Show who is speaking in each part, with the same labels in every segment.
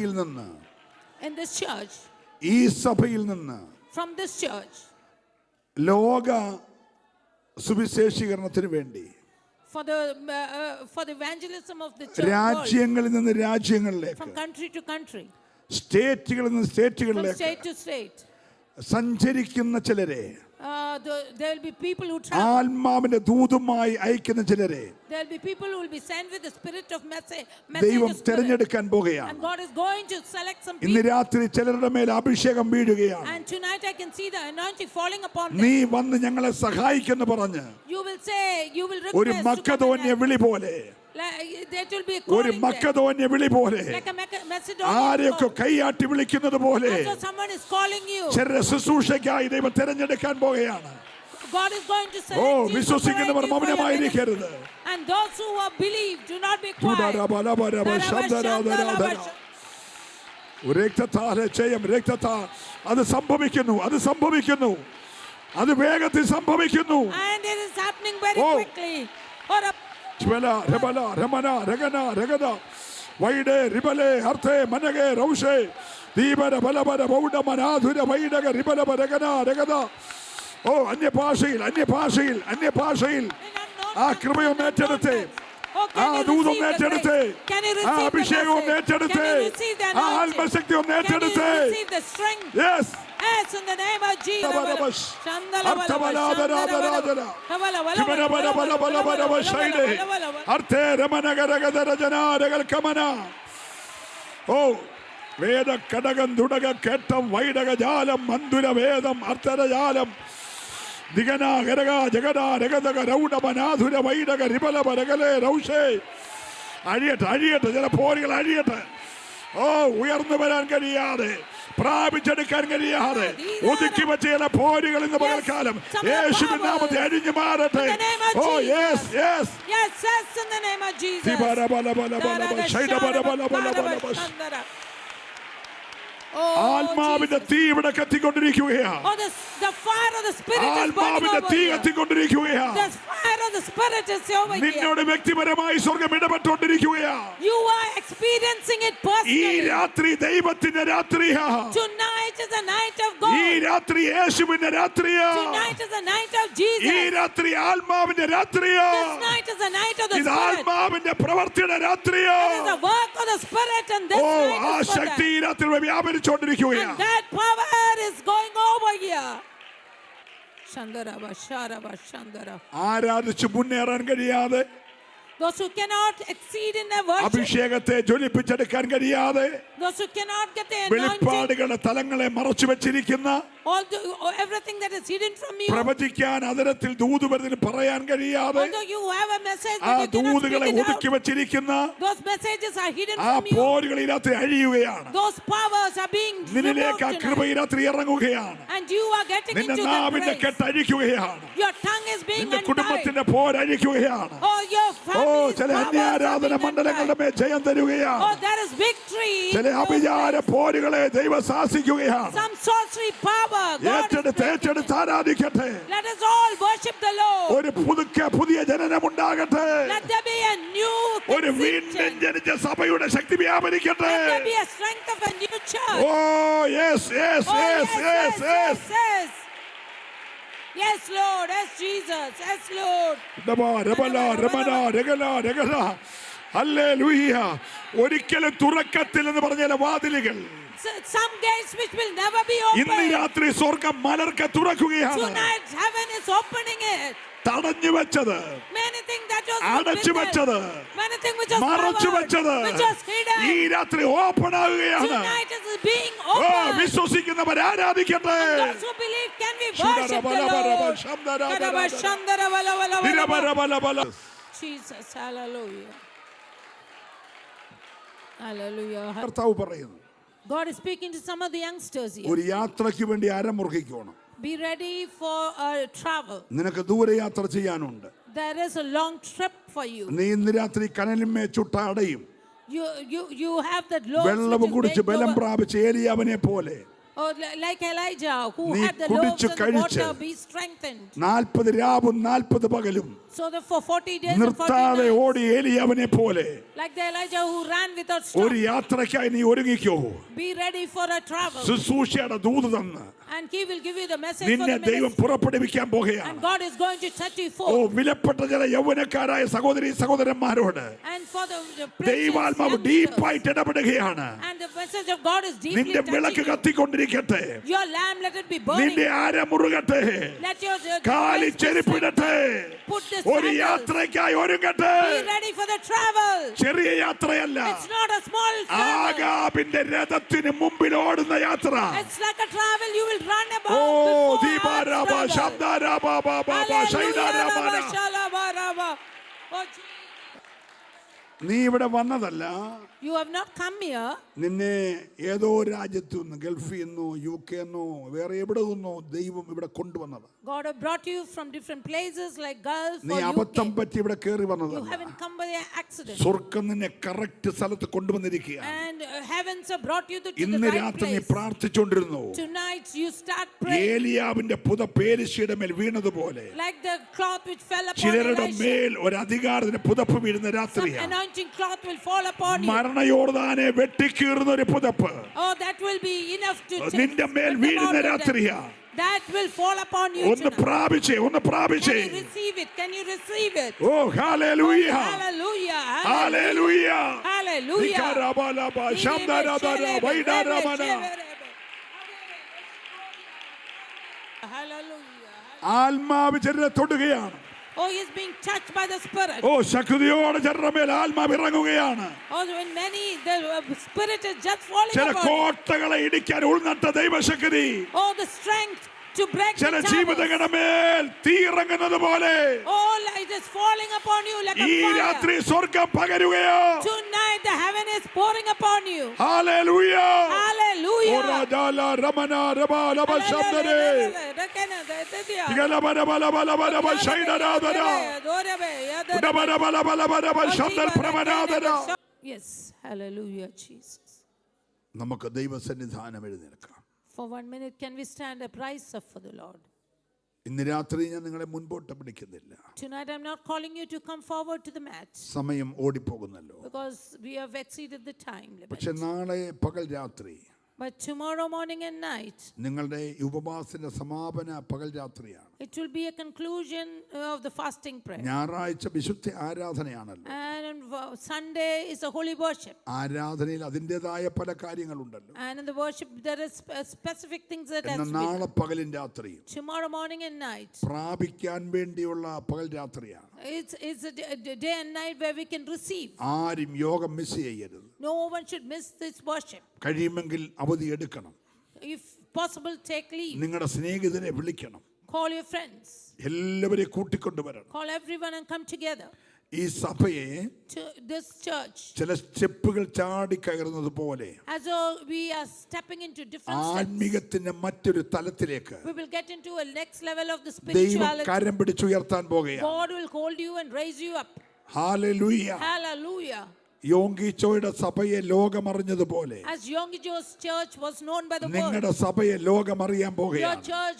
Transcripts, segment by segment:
Speaker 1: in this church,
Speaker 2: ഈ സഭയിൽ നിന്ന്
Speaker 1: from this church,
Speaker 2: ലോക സുവിശേഷീകരണത്തിന് വേണ്ടി
Speaker 1: for the evangelism of the church,
Speaker 2: രാജ്യങ്ങളിൽ നിന്ന് രാജ്യങ്ങളിലേക്ക്,
Speaker 1: from country to country,
Speaker 2: സ്റ്റേറ്റുകളിൽ നിന്ന്
Speaker 1: from
Speaker 2: സ്റ്റേറ്റുകളിലേക്ക്
Speaker 1: state to state,
Speaker 2: സഞ്ചരിക്കുന്ന ചിലരെ,
Speaker 1: there will be people who travel.
Speaker 2: ആത്മാവിന്റെ ദൂതുമായി അയക്കുന്ന ചിലരെ
Speaker 1: There will be people who will be sent with the spirit of
Speaker 2: ദൈവം
Speaker 1: message,
Speaker 2: തിരഞ്ഞെടുക്കാൻ പോകുകയാണ്.
Speaker 1: and God is going to select some
Speaker 2: ഇന്ന്
Speaker 1: people.
Speaker 2: രാത്രി ചിലരുടെ മേൽ അഭിഷേകം വീഴുകയാണ്.
Speaker 1: And tonight I can see the anointing falling upon
Speaker 2: നീ
Speaker 1: them.
Speaker 2: വന്ന് ഞങ്ങളെ സഹായിക്കെന്ന് പറഞ്ഞ്
Speaker 1: You will say, you will
Speaker 2: ഒരു
Speaker 1: request to come
Speaker 2: മക്കതോന്യ
Speaker 1: and
Speaker 2: വിളി പോലെ,
Speaker 1: that will be a
Speaker 2: ഒരു
Speaker 1: calling there.
Speaker 2: മക്കതോന്യ വിളി പോലെ,
Speaker 1: Like a Macedonian
Speaker 2: ആരെയൊക്കെ
Speaker 1: call.
Speaker 2: കൈയാട്ടി വിളിക്കുന്നത് പോലെ
Speaker 1: And so someone is calling you.
Speaker 2: ചിലരെ ശുശ്രൂഷയ്ക്കായി ദൈവം തിരഞ്ഞെടുക്കാൻ പോകുകയാണ്.
Speaker 1: God is going to select
Speaker 2: oh,
Speaker 1: you,
Speaker 2: വിശ്വസിക്കുന്നവർ
Speaker 1: separate you for your
Speaker 2: മൗനമായിരിക്കരുത്.
Speaker 1: ministry. And those who are believed, do not be quiet.
Speaker 2: രക്തത്താലെ ജയം, രക്തത്താൽ അത് സംഭവിക്കുന്നു, അത് സംഭവിക്കുന്നു, അത് വേഗത്തിൽ സംഭവിക്കുന്നു.
Speaker 1: And it is happening very
Speaker 2: Oh.
Speaker 1: quickly. Or a
Speaker 2: വൈഡേ റിബലേ അർത്ഥേ മനഗേ റൗഷേ ദീപര ബലബര ബൗഡമനാധുര വൈഡക റിബലബ രഗന രഗത. ഓ, അന്യഭാഷയിൽ അന്യഭാഷയിൽ അന്യഭാഷയിൽ ആ കൃപയൊന്ന് ഏറ്റെടുത്തേ, ആ ദൂതം ഏറ്റെടുത്തേ, ആ അഭിഷേകം ഒന്ന് ഏറ്റെടുത്തേ, ആ ആത്മശക്തി ഒന്ന് ഏറ്റെടുത്തേ. Yes.
Speaker 1: Yes, in the name of Jesus.
Speaker 2: അർത്ഥേ രമനഗരഗദരജനാരകൾ കമന. ഓ, വേദ കടകം തുടക കേട്ടം വൈഡക ജാലം മന്ദുര വേദം അർത്ഥരജാലം ദിഗന ഗരഗ ജഗദ രഗദക രൗഡമനാധുര വൈഡക റിബലബ രഗലേ റൗഷേ. അഴിയട്ടെ, അഴിയട്ടെ, ചില പോരുകൾ അഴിയട്ടെ. ഓ, ഉയർന്നു വരാൻ കഴിയാതെ, പ്രാപിച്ചെടുക്കാൻ കഴിയാതെ ഒതുക്കി വെച്ച ചില പോരുകൾ ഇന്ന് പകൽക്കാലം യേശുവിൻ നാമത്തിൽ അഴിഞ്ഞു മാറട്ടെ. Oh, yes yes.
Speaker 1: Yes, yes, in the name of Jesus.
Speaker 2: ആത്മാവിന്റെ തീ ഇവിടെ കത്തിക്കൊണ്ടിരിക്കുകയാണ്.
Speaker 1: Oh, the fire of the spirit is burning
Speaker 2: ആത്മാവിന്റെ തീ
Speaker 1: over here.
Speaker 2: കത്തിക്കൊണ്ടിരിക്കുകയാണ്.
Speaker 1: The fire of the spirit is over here.
Speaker 2: നിന്നോട് വ്യക്തിപരമായി സ്വർഗം ഇടപെട്ടുകൊണ്ടിരിക്കുകയാണ്.
Speaker 1: You are experiencing it
Speaker 2: ഈ
Speaker 1: personally.
Speaker 2: രാത്രി ദൈവത്തിന്റെ രാത്രിയാണ്.
Speaker 1: Tonight is the night of
Speaker 2: ഈ
Speaker 1: God.
Speaker 2: രാത്രി യേശുവിന്റെ രാത്രിയാണ്.
Speaker 1: Tonight is the night of
Speaker 2: ഈ
Speaker 1: Jesus.
Speaker 2: രാത്രി ആത്മാവിന്റെ
Speaker 1: This
Speaker 2: രാത്രിയാണ്.
Speaker 1: night is the night of the
Speaker 2: ഇത്
Speaker 1: spirit.
Speaker 2: ആത്മാവിന്റെ പ്രവർത്തിയുടെ
Speaker 1: It is
Speaker 2: രാത്രിയാണ്.
Speaker 1: the work of the spirit, and this
Speaker 2: oh,
Speaker 1: night
Speaker 2: ആ
Speaker 1: is for
Speaker 2: ശക്തി
Speaker 1: that.
Speaker 2: ഈ രാത്രി
Speaker 1: And
Speaker 2: വ്യാപരിച്ചുകൊണ്ടിരിക്കുകയാണ്.
Speaker 1: that power is going over here. Shandaraba, Sharaba, Shandara.
Speaker 2: ആരാധിച്ച് മുന്നേറാൻ കഴിയാതെ,
Speaker 1: Those who cannot exceed in their worship,
Speaker 2: അഭിഷേകത്തെ ജ്വലിപ്പിച്ചെടുക്കാൻ കഴിയാതെ,
Speaker 1: those who cannot get the anointing,
Speaker 2: വെളിപ്പാടുകളുടെ തലങ്ങളെ മറച്ചു വെച്ചിരിക്കുന്ന,
Speaker 1: everything that is hidden from you,
Speaker 2: പ്രവചിക്കാൻ അതരത്തിൽ ദൂതുവരുന്നതിന് പറയാൻ കഴിയാതെ,
Speaker 1: although you have a message
Speaker 2: ആ
Speaker 1: but you cannot
Speaker 2: ദൂതുകളെ
Speaker 1: speak it
Speaker 2: ഒതുക്കി
Speaker 1: out,
Speaker 2: വെച്ചിരിക്കുന്ന
Speaker 1: those messages are hidden
Speaker 2: ആ
Speaker 1: from you.
Speaker 2: പോരുകൾ ഈ രാത്രി അഴിയുകയാണ്.
Speaker 1: Those powers are being
Speaker 2: നിന്നിലേക്ക് ആ
Speaker 1: removed
Speaker 2: കൃപ
Speaker 1: tonight.
Speaker 2: ഈ രാത്രി ഇറങ്ങുകയാണ്.
Speaker 1: And you are getting
Speaker 2: നിന്റെ
Speaker 1: into the
Speaker 2: നാവിന്റെ
Speaker 1: grace.
Speaker 2: കെട്ടഴിക്കുകയാണ്.
Speaker 1: Your tongue is being
Speaker 2: നിന്റെ
Speaker 1: untied.
Speaker 2: കുടുംബത്തിന്റെ പോരഴിക്കുകയാണ്.
Speaker 1: Oh, your
Speaker 2: ഓ,
Speaker 1: family's
Speaker 2: ചില
Speaker 1: powers are
Speaker 2: അന്യാരാധന
Speaker 1: being
Speaker 2: മണ്ഡലങ്ങളുടെ
Speaker 1: untied.
Speaker 2: മേൽ ജയം തരുകയാണ്.
Speaker 1: Oh, there is victory.
Speaker 2: ചില അഭിചാര പോരുകളെ ദൈവം ശാസിക്കുകയാണ്.
Speaker 1: Some sorcery power. God is
Speaker 2: ഏറ്റെടുത്ത്
Speaker 1: breaking
Speaker 2: ഏറ്റെടുത്ത്
Speaker 1: it.
Speaker 2: ആരാധിക്കട്ടെ.
Speaker 1: Let us all worship the Lord.
Speaker 2: ഒരു പുതിയ ജനനമുണ്ടാകട്ടെ.
Speaker 1: Let there be a new
Speaker 2: ഒരു വീണ്ടും
Speaker 1: conception.
Speaker 2: ജനിച്ച സഭയുടെ ശക്തി വ്യാപരിക്കട്ടെ.
Speaker 1: Let there be a strength of a new church.
Speaker 2: Oh, yes yes
Speaker 1: Oh,
Speaker 2: yes yes yes.
Speaker 1: yes. Yes, Lord. Yes, Jesus. Yes, Lord.
Speaker 2: Hallelujah. ഒരിക്കലും തുറക്കത്തിൽ എന്ന് പറഞ്ഞ വാതിലുകൾ
Speaker 1: Some gates which will never be
Speaker 2: ഇന്ന്
Speaker 1: opened.
Speaker 2: രാത്രി സ്വർഗം മലർക്കെ തുറക്കുകയാണ്.
Speaker 1: Tonight, heaven is opening it.
Speaker 2: തടഞ്ഞു വെച്ചത്,
Speaker 1: Many things that was
Speaker 2: അടച്ചു
Speaker 1: forbidden,
Speaker 2: വെച്ചത്,
Speaker 1: many things which was
Speaker 2: മറച്ചു
Speaker 1: covered,
Speaker 2: വെച്ചത്
Speaker 1: which was hidden,
Speaker 2: ഈ രാത്രി ഓപ്പൺ ആകുകയാണ്.
Speaker 1: tonight is being
Speaker 2: oh,
Speaker 1: opened.
Speaker 2: വിശ്വസിക്കുന്നവർ ആരാധിക്കട്ടെ.
Speaker 1: Those who believe, can we worship the Lord? Jesus, hallelujah. Hallelujah.
Speaker 2: കർത്താവ് പറയുന്നു,
Speaker 1: God is speaking to some of the youngsters here.
Speaker 2: ഒരു യാത്രയ്ക്ക് വേണ്ടി ആരംഭിക്കണം.
Speaker 1: Be ready for a travel.
Speaker 2: നിനക്ക് ദൂരയാത്ര ചെയ്യാനുണ്ട്.
Speaker 1: There is a long trip for you.
Speaker 2: നീ ഇന്ന് രാത്രി കനലിന്മേൽ ചുട്ട അടയും.
Speaker 1: You have that load
Speaker 2: വെള്ളം കുടിച്ച് ബലം പ്രാപിച്ച ഏലിയാവിനെ പോലെ
Speaker 1: Oh, like Elijah, who
Speaker 2: നീ
Speaker 1: had the loaves
Speaker 2: കുടിച്ചു
Speaker 1: and the
Speaker 2: കഴിച്ച്
Speaker 1: water, be strengthened.
Speaker 2: 40 രാവും 40 പകലും
Speaker 1: So that for 40 days and 40
Speaker 2: നിർത്താതെ
Speaker 1: nights,
Speaker 2: ഓടി ഏലിയാവിനെ പോലെ
Speaker 1: like the Elijah who ran without
Speaker 2: ഒരു
Speaker 1: stop,
Speaker 2: യാത്രയ്ക്കായി നീ ഒരുങ്ങിക്കോ.
Speaker 1: be ready for a travel.
Speaker 2: ശുശ്രൂഷയുടെ ദൂത് തന്ന്
Speaker 1: And he will give you the message for
Speaker 2: നിന്നെ
Speaker 1: the
Speaker 2: ദൈവം
Speaker 1: ministry.
Speaker 2: പുറപ്പെടുവിക്കാൻ
Speaker 1: And
Speaker 2: പോകുകയാണ്.
Speaker 1: God is going to set you
Speaker 2: oh
Speaker 1: forth.
Speaker 2: വിലപ്പെട്ട ചില യൗവനക്കാരായ സഹോദരി സഹോദരന്മാരോട്
Speaker 1: And for the precious
Speaker 2: ദൈവാത്മാവ്
Speaker 1: youngsters.
Speaker 2: ഡീപ്പായിട്ട് ഇടപെടുകയാണ്.
Speaker 1: And the message of God is deeply
Speaker 2: നിന്റെ വിളക്ക്
Speaker 1: touching you.
Speaker 2: കത്തിക്കൊണ്ടിരിക്കട്ടെ.
Speaker 1: Your lamp, let it be burning.
Speaker 2: നിന്റെ ആരമുറുകട്ടെ.
Speaker 1: Let your
Speaker 2: കാലി
Speaker 1: Christ be
Speaker 2: ചെരുപ്പിടട്ടെ.
Speaker 1: Put the
Speaker 2: ഒരു
Speaker 1: sandals.
Speaker 2: യാത്രയ്ക്കായി ഒരുങ്ങട്ടെ.
Speaker 1: Be ready for the travel.
Speaker 2: ചെറിയ യാത്രയല്ല.
Speaker 1: It's not a small travel.
Speaker 2: ആഗാബിന്റെ രഥത്തിന് മുമ്പിൽ ഓടുന്ന യാത്ര.
Speaker 1: It's like a travel you will run about
Speaker 2: oh
Speaker 1: before
Speaker 2: ദീപാരാബ
Speaker 1: God's travel.
Speaker 2: ശബ്ദാരാബ Baba ശൈദാരാബന.
Speaker 1: Hallelujah. Oh, Jesus.
Speaker 2: നീ ഇവിടെ വന്നതല്ല.
Speaker 1: You have not come here.
Speaker 2: നിന്നെ ഏതോ രാജ്യത്തു നിന്ന് ഗൾഫിൽ നിന്നോ UK എന്നോ വേറെ എവിടെ നിന്നോ ദൈവം ഇവിടെ കൊണ്ടുവന്നത്.
Speaker 1: God have brought you from different places like Gulf
Speaker 2: നീ
Speaker 1: or
Speaker 2: അബദ്ധം
Speaker 1: UK.
Speaker 2: പറ്റി ഇവിടെ കയറി
Speaker 1: You
Speaker 2: വന്നതല്ല.
Speaker 1: haven't come by accident.
Speaker 2: സ്വർഗ്ഗം നിന്നെ കറക്റ്റ് സ്ഥലത്ത് കൊണ്ടുവന്നിരിക്കുകയാണ്.
Speaker 1: And heavens have brought you to the
Speaker 2: ഇന്ന്
Speaker 1: right
Speaker 2: രാത്രി നീ
Speaker 1: place.
Speaker 2: പ്രാർത്ഥിച്ചുകൊണ്ടിരുന്നു.
Speaker 1: Tonight you start praying
Speaker 2: ഏലിയാവിന്റെ പുതപ്പേലിശയുടെ മേൽ വീണതുപോലെ
Speaker 1: like the cloth which fell upon
Speaker 2: ചിലരുടെ
Speaker 1: Elisha.
Speaker 2: മേൽ ഒരു അധികാരത്തിന് പുതപ്പ് വീഴുന്ന
Speaker 1: Some
Speaker 2: രാത്രിയാണ്.
Speaker 1: anointing cloth will fall upon you.
Speaker 2: മരണയോർദാനെ വെട്ടിക്കീറുന്ന ഒരു പുതപ്പ്
Speaker 1: Oh, that will be enough to
Speaker 2: നിന്റെ മേൽ
Speaker 1: take
Speaker 2: വീഴുന്ന
Speaker 1: them out of
Speaker 2: രാത്രിയാ.
Speaker 1: death. That will fall upon you
Speaker 2: ഒന്ന്
Speaker 1: tonight.
Speaker 2: പ്രാപിച്ചേ.
Speaker 1: Can you receive it? Can you receive it?
Speaker 2: Oh hallelujah
Speaker 1: Hallelujah.
Speaker 2: Hallelujah.
Speaker 1: Hallelujah.
Speaker 2: നികരബലബ ശബ്ദരബന വൈഡരബന.
Speaker 1: Hallelujah.
Speaker 2: ആത്മാവ് ചിലരെ തൊടുകയാണ്.
Speaker 1: Oh, he is being touched by the Spirit.
Speaker 2: ഓ ശക്തിയോടെ ചിലരുടെ മേൽ ആത്മാവ് ഇറങ്ങുകയാണ്.
Speaker 1: Oh, when many, the Spirit is just falling
Speaker 2: ചില
Speaker 1: upon you.
Speaker 2: കോട്ടകളെ ഇടിക്കാൻ ഉൾനട്ട ദൈവശക്തി
Speaker 1: Oh, the strength to break the
Speaker 2: ചില
Speaker 1: towers.
Speaker 2: ജീവിതങ്ങളുടെ മേൽ തീ ഇറങ്ങുന്നത് പോലെ
Speaker 1: Oh, it is falling upon you like a
Speaker 2: ഈ
Speaker 1: fire.
Speaker 2: രാത്രി സ്വർഗം പകരുകയോ.
Speaker 1: Tonight the heaven is pouring upon you.
Speaker 2: Hallelujah.
Speaker 1: Hallelujah.
Speaker 2: ഓരാജാല രമന രബാലബ ശബ്ദരേ. ഇഗലബലബലബലബലബ ശൈദരാദര. ഉടബലബലബലബലബ ശബ്ദൽ പ്രമനാദര.
Speaker 1: Yes, hallelujah, Jesus.
Speaker 2: നമുക്ക് ദൈവസന്നിധാനം എഴുന്നേൽക്കാം.
Speaker 1: For 1 minute, can we stand up, rise up for the Lord?
Speaker 2: ഇന്ന് രാത്രി ഞാൻ നിങ്ങളെ മുൻപോട്ട് പിടിക്കുന്നില്ല.
Speaker 1: Tonight I'm not calling you to come forward to the mat
Speaker 2: സമയം ഓടിപ്പോകുന്നല്ലോ.
Speaker 1: because we have exceeded the time limit.
Speaker 2: പക്ഷെ നാളെ പകൽ രാത്രി
Speaker 1: But tomorrow morning and night,
Speaker 2: നിങ്ങളുടെ ഉപവാസത്തിന്റെ സമാപന പകൽ രാത്രിയാണ്.
Speaker 1: it will be a conclusion of the fasting prayer.
Speaker 2: ഞായറാഴ്ച വിശുദ്ധ ആരാധനയാണല്ലോ.
Speaker 1: And on Sunday is a holy worship.
Speaker 2: ആരാധനയിൽ അതിൻ്റെതായ പല കാര്യങ്ങളുണ്ടല്ലോ.
Speaker 1: And in the worship there is specific things that has
Speaker 2: എന്നാൽ
Speaker 1: to be
Speaker 2: നാളെ
Speaker 1: done.
Speaker 2: പകലും രാത്രിയും
Speaker 1: Tomorrow morning and night,
Speaker 2: പ്രാപിക്കാൻ വേണ്ടിയുള്ള പകൽ രാത്രിയാണ്.
Speaker 1: it's a day and night where we can receive.
Speaker 2: ആരും യോഗം മിസ് ചെയ്യരുത്.
Speaker 1: No one should miss this worship.
Speaker 2: കഴിയുമെങ്കിൽ അവധി എടുക്കണം.
Speaker 1: If possible, take leave.
Speaker 2: നിങ്ങളുടെ സ്നേഹിതരെ വിളിക്കണം.
Speaker 1: Call your friends.
Speaker 2: എല്ലാവരെയും കൂട്ടിക്കൊണ്ടുവരണം.
Speaker 1: Call everyone and come together.
Speaker 2: ഈ സഭയെ
Speaker 1: To this church,
Speaker 2: ചില സ്റ്റെപ്പുകൾ ചാടി കയറുന്നത് പോലെ
Speaker 1: as though we are stepping into different steps,
Speaker 2: ആത്മീകത്തിന്റെ മറ്റൊരു തലത്തിലേക്ക്
Speaker 1: we will get into a next level of the
Speaker 2: ദൈവം
Speaker 1: spirituality.
Speaker 2: കരം പിടിച്ചുയർത്താൻ പോകുകയാണ്.
Speaker 1: God will hold you and raise you up.
Speaker 2: Hallelujah.
Speaker 1: Hallelujah.
Speaker 2: യോങ്കിച്ചോയുടെ സഭയെ ലോകമറിഞ്ഞതുപോലെ
Speaker 1: As Yonggi-cho's church was known by the world,
Speaker 2: നിങ്ങളുടെ സഭയെ ലോകമറിയാൻ
Speaker 1: your
Speaker 2: പോകുകയാണ്.
Speaker 1: church,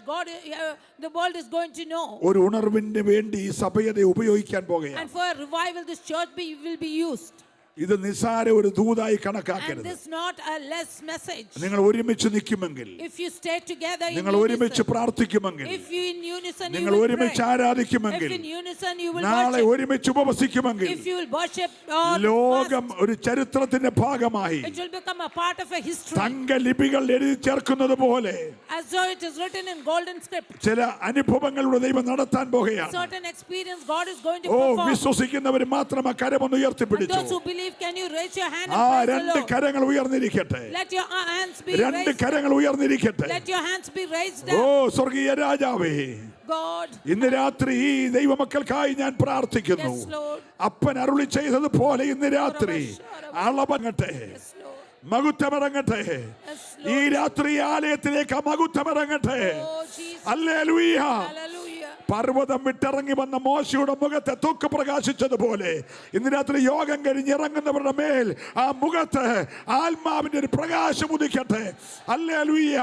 Speaker 1: the world is going to know.
Speaker 2: ഒരു ഉണർവിന് വേണ്ടി ഈ സഭയെ ഉപയോഗിക്കാൻ പോകുകയാണ്.
Speaker 1: And for a revival, this church will be used.
Speaker 2: ഇത് നിസാര ഒരു ദൂതായി
Speaker 1: And
Speaker 2: കണക്കാക്കരുത്.
Speaker 1: this is not a less message.
Speaker 2: നിങ്ങൾ ഒരുമിച്ച് നിൽക്കുമെങ്കിൽ,
Speaker 1: If you stay together in
Speaker 2: നിങ്ങൾ ഒരുമിച്ച്
Speaker 1: unison,
Speaker 2: പ്രാർത്ഥിക്കുമെങ്കിൽ,
Speaker 1: if you in unison you
Speaker 2: നിങ്ങൾ
Speaker 1: will
Speaker 2: ഒരുമിച്ച്
Speaker 1: pray. If
Speaker 2: ആരാധിക്കുമെങ്കിൽ,
Speaker 1: in unison you will
Speaker 2: നാളെ
Speaker 1: worship.
Speaker 2: ഒരുമിച്ച് ഉപവസിക്കുമെങ്കിൽ,
Speaker 1: If you will worship or
Speaker 2: ലോകം
Speaker 1: fast,
Speaker 2: ഒരു ചരിത്രത്തിന്റെ ഭാഗമായി
Speaker 1: it will become a part of a history.
Speaker 2: തങ്കലിപികൾ എഴുതി ചേർക്കുന്നത് പോലെ
Speaker 1: As though it is written in golden script.
Speaker 2: ചില അനുഭവങ്ങളുടെ ദൈവം നടത്താൻ പോകുകയാണ്.
Speaker 1: Certain experience God is going to
Speaker 2: oh
Speaker 1: perform.
Speaker 2: വിശ്വസിക്കുന്നവർ മാത്രം ആ കരമൊന്ന്
Speaker 1: And
Speaker 2: ഉയർത്തിപ്പിടിച്ചു.
Speaker 1: those who believe, can you raise your hand
Speaker 2: ആ
Speaker 1: and praise the
Speaker 2: രണ്ട്
Speaker 1: Lord?
Speaker 2: കരങ്ങൾ ഉയർന്നിരിക്കട്ടെ.
Speaker 1: Let your hands be
Speaker 2: രണ്ട്
Speaker 1: raised.
Speaker 2: കരങ്ങൾ ഉയർന്നിരിക്കട്ടെ.
Speaker 1: Let your hands be raised
Speaker 2: oh
Speaker 1: up.
Speaker 2: സ്വർഗീയ രാജാവേ,
Speaker 1: God.
Speaker 2: ഇന്ന് രാത്രി ഈ ദൈവമക്കൾക്കായി ഞാൻ പ്രാർത്ഥിക്കുന്നു.
Speaker 1: Yes, Lord.
Speaker 2: അപ്പൻ അരുളി ചെയ്തതുപോലെ ഇന്ന് രാത്രി അളവങ്ങട്ടെ,
Speaker 1: Yes, Lord.
Speaker 2: മകുത്തമിറങ്ങട്ടെ.
Speaker 1: Yes,
Speaker 2: ഈ
Speaker 1: Lord.
Speaker 2: രാത്രി ആലയത്തിലേക്ക് ആ മകുത്തമിറങ്ങട്ടെ.
Speaker 1: Oh, Jesus.
Speaker 2: ഹല്ലേലൂയ.
Speaker 1: Hallelujah.
Speaker 2: പർവ്വതം വിട്ടിറങ്ങി വന്ന മോശയുടെ മുഖത്തെ തൂക്ക് പ്രകാശിച്ചതുപോലെ ഇന്ന് രാത്രി യോഗം കഴിഞ്ഞ് ഇറങ്ങുന്നവരുടെ മേൽ ആ മുഖത്ത് ആത്മാവിന്റെ ഒരു പ്രകാശം ഉദിക്കട്ടെ. ഹല്ലേലൂയ.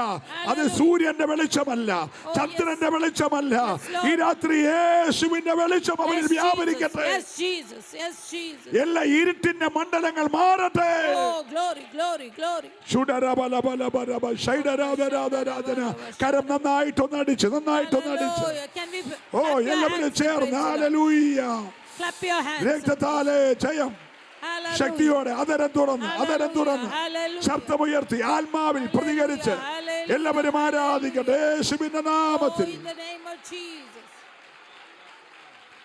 Speaker 2: അത് സൂര്യന്റെ വെളിച്ചമല്ല, ചന്ദ്രന്റെ വെളിച്ചമല്ല. ഈ രാത്രി യേശുവിന്റെ വെളിച്ചം അവരിൽ വ്യാപരിക്കട്ടെ. എല്ലാ ഇരുട്ടിന്റെ മണ്ഡലങ്ങൾ മാറട്ടെ. കരം നന്നായിട്ടൊന്നടിച്ച് ഓ എല്ലാവരും ചേർന്ന് ഹല്ലേലൂയ. രക്തത്താലെ ജയം. ശക്തിയോടെ അതരം തുറന്ന് ശബ്ദമുയർത്തി ആത്മാവിൽ പ്രതികരിച്ച് എല്ലാവരും ആരാധിക്കട്ടെ യേശുവിന്റെ നാമത്തിൽ.